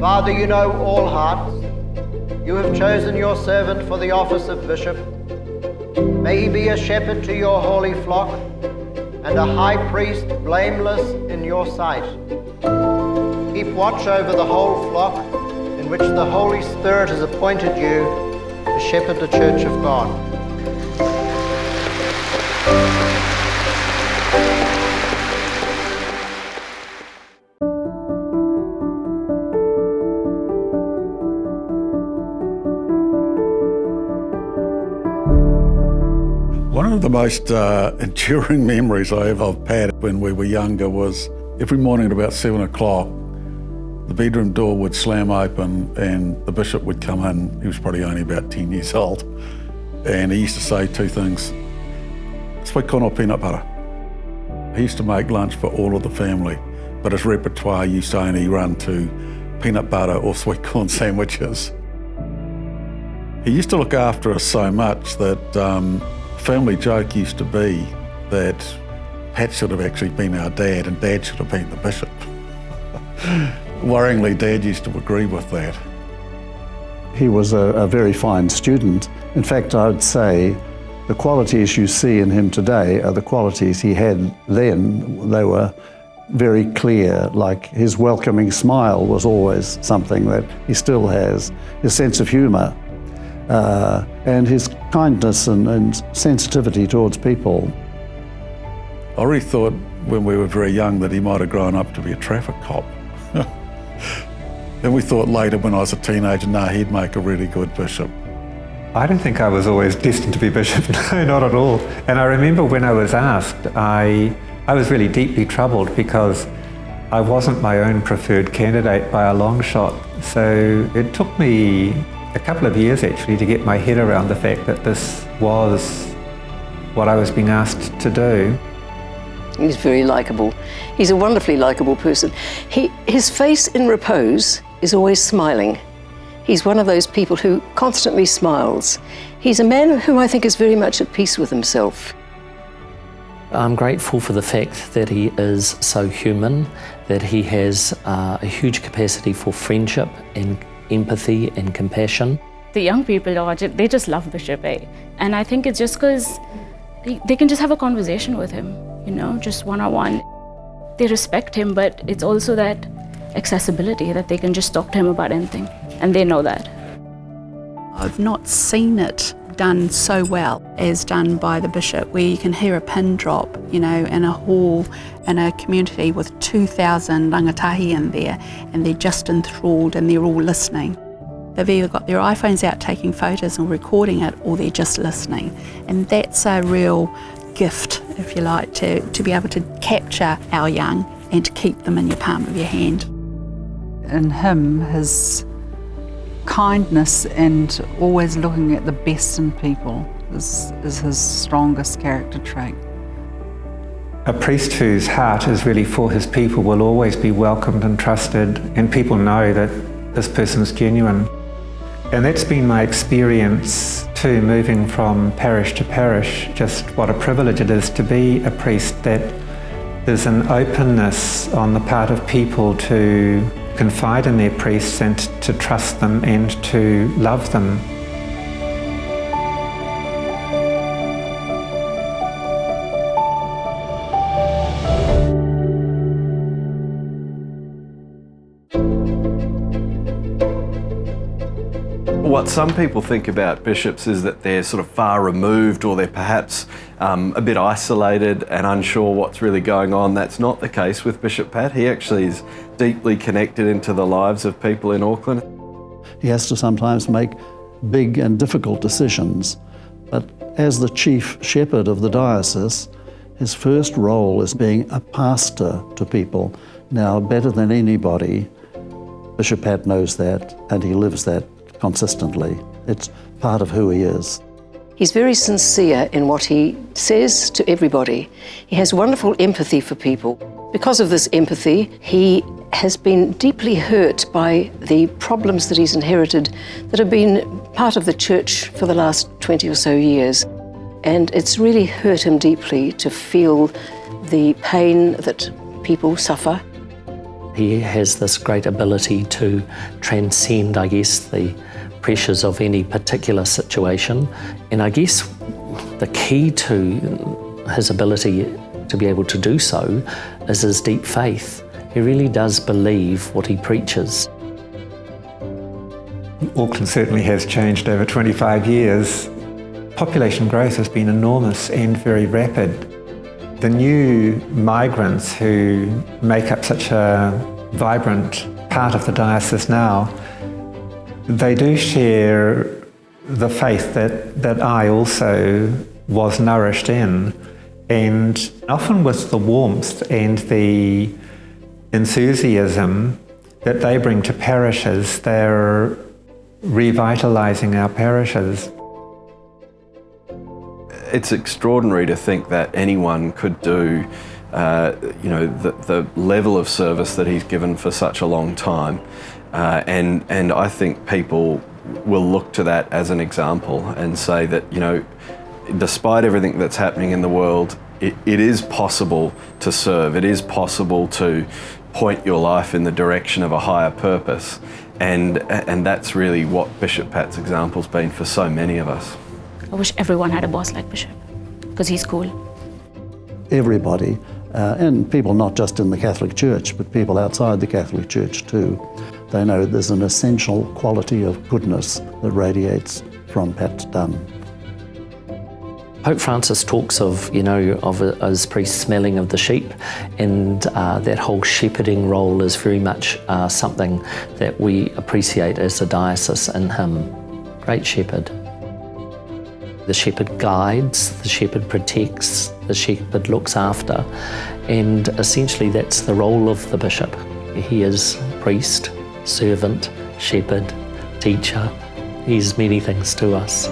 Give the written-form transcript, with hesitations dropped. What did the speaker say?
Father, you know all hearts. You have chosen your servant for the office of bishop. May he be a shepherd to your holy flock and a high priest blameless in your sight. Keep watch over the whole flock in which the Holy Spirit has appointed you to shepherd the Church of God. One of the most enduring memories I have of Pat when we were younger was every morning at about 7 o'clock, the bedroom door would slam open and the bishop would come in. He was probably only about 10 years old. And he used to say two things: sweet corn or peanut butter. He used to make lunch for all of the family, but his repertoire used to only run to peanut butter or sweet corn sandwiches. He used to look after us so much that family joke used to be that Pat should have actually been our dad and Dad should have been the bishop. Worryingly, Dad used to agree with that. He was a very fine student. In fact, I would say the qualities you see in him today are the qualities he had then. They were very clear, like his welcoming smile was always something that he still has, his sense of humour, and his kindness and sensitivity towards people. I really thought when we were very young that he might have grown up to be a traffic cop. And we thought later when I was a teenager, he'd make a really good bishop. I don't think I was always destined to be bishop, no, not at all. And I remember when I was asked, I was really deeply troubled because I wasn't my own preferred candidate by a long shot. So it took me a couple of years actually to get my head around the fact that this was what I was being asked to do. He's very likeable. He's a wonderfully likeable person. His face in repose is always smiling. He's one of those people who constantly smiles. He's a man who I think is very much at peace with himself. I'm grateful for the fact that he is so human, that he has a huge capacity for friendship and empathy and compassion. The young people, they just love Bishop, and I think it's just because they can just have a conversation with him, just one-on-one. They respect him, but it's also that accessibility that they can just talk to him about anything, and they know that. I've not seen it done so well as done by the bishop, where you can hear a pin drop, in a hall, in a community with 2,000 rangatahi in there, and they're just enthralled and they're all listening. They've either got their iPhones out taking photos and recording it, or they're just listening. And that's a real gift, if you like, to be able to capture our young and to keep them in your palm of your hand. In him, his kindness and always looking at the best in people is his strongest character trait. A priest whose heart is really for his people will always be welcomed and trusted, and people know that this person's genuine. And that's been my experience too, moving from parish to parish, just what a privilege it is to be a priest, that there's an openness on the part of people to confide in their priests and to trust them and to love them. What some people think about bishops is that they're sort of far removed, or they're perhaps a bit isolated and unsure what's really going on. That's not the case with Bishop Pat. He actually is deeply connected into the lives of people in Auckland. He has to sometimes make big and difficult decisions, but as the chief shepherd of the diocese, his first role is being a pastor to people. Now, better than anybody, Bishop Pat knows that, and he lives that consistently. It's part of who he is. He's very sincere in what he says to everybody. He has wonderful empathy for people. Because of this empathy, he has been deeply hurt by the problems that he's inherited that have been part of the church for the last 20 or so years. And it's really hurt him deeply to feel the pain that people suffer. He has this great ability to transcend, I guess, the pressures of any particular situation. And I guess the key to his ability to be able to do so is his deep faith. He really does believe what he preaches. Auckland certainly has changed over 25 years. Population growth has been enormous and very rapid. The new migrants who make up such a vibrant part of the diocese now, they do share the faith that I also was nourished in, and often with the warmth and the enthusiasm that they bring to parishes, they're revitalising our parishes. It's extraordinary to think that anyone could do the level of service that he's given for such a long time, and I think people will look to that as an example and say that, despite everything that's happening in the world, it is possible to serve. It is possible to point your life in the direction of a higher purpose, and that's really what Bishop Pat's example's been for so many of us. I wish everyone had a boss like Bishop, because he's cool. Everybody, and people not just in the Catholic Church, but people outside the Catholic Church too, they know there's an essential quality of goodness that radiates from Pat Dunn. Pope Francis talks of as priest smelling of the sheep, and that whole shepherding role is very much something that we appreciate as a diocese in him. Great shepherd. The shepherd guides, the shepherd protects, the shepherd looks after, and essentially that's the role of the bishop. He is priest, servant, shepherd, teacher. He's many things to us.